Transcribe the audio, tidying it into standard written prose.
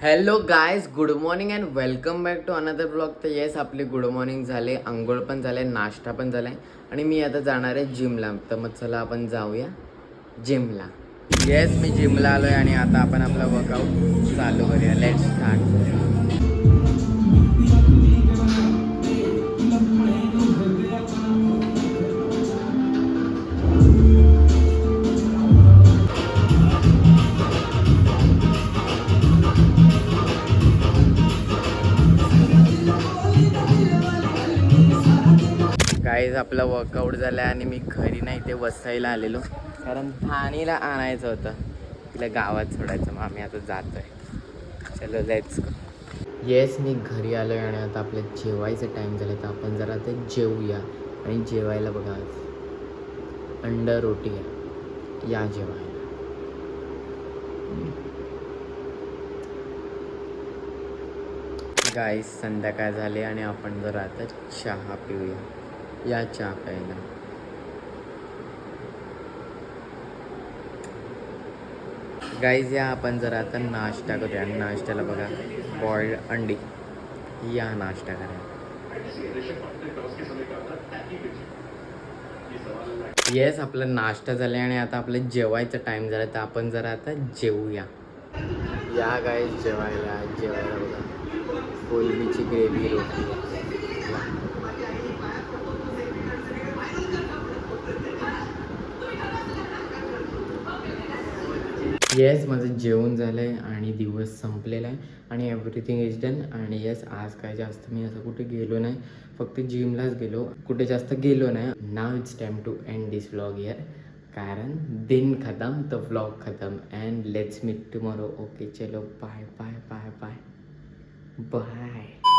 Hello guys, good morning and welcome back to another blog. तर yes, आपली good morning झाले, आंघोळ पण झाले, नाश्ता पण झाला आहे आणि मी आता जाणार आहे जिमला. तर मग चला आपण जाऊया जिमला. येस, मी जिमला आलो आहे आणि आता आपण आपला वर्कआउट चालू करूया. Let's start. गाईज, आपला वर्कआउट झाला आहे आणि मी घरी नाही ते वसायला आलेलो, कारण ठाणीला आणायचं होतं, तिला गावात सोडायचं. मग आम्ही आता जातो आहे. चलो लेट्स गो. येस, मी घरी आलो आहे आणि आता आपलं जेवायचं टाईम झालं. तर आपण जरा ते जेवूया. आणि जेवायला बघा, अंडा रोटी आहे, या जेवायला. गाईस, संध्याकाळ झाले आणि आपण जरा आता चहा पिऊया. या चहा प्यायला. गाईज, या आपण जरा आता नाश्ता करूया. आणि नाश्त्याला बघा, बॉइल्ड अंडी, या नाश्ता करूया. येस, आपलं नाश्ता झाला आणि आता आपलं जेवायचं टाईम झाला. तर आपण जरा आता जेवूया. या गाईज, जेवायला बघा, कोलमीची ग्रेव्ही रोटी. येस, माझं जेवण झालं आहे आणि दिवस संपलेला आहे आणि एव्हरीथिंग इज डन. आणि येस, आज काय जास्त मी असं कुठे गेलो नाही, फक्त जिमलाच गेलो, कुठे जास्त गेलो नाही. Now it's time to end this vlog here, कारण दिन खतम तर व्लॉग खतम. And let's meet tomorrow. Okay, चलो, bye bye bye bye bye.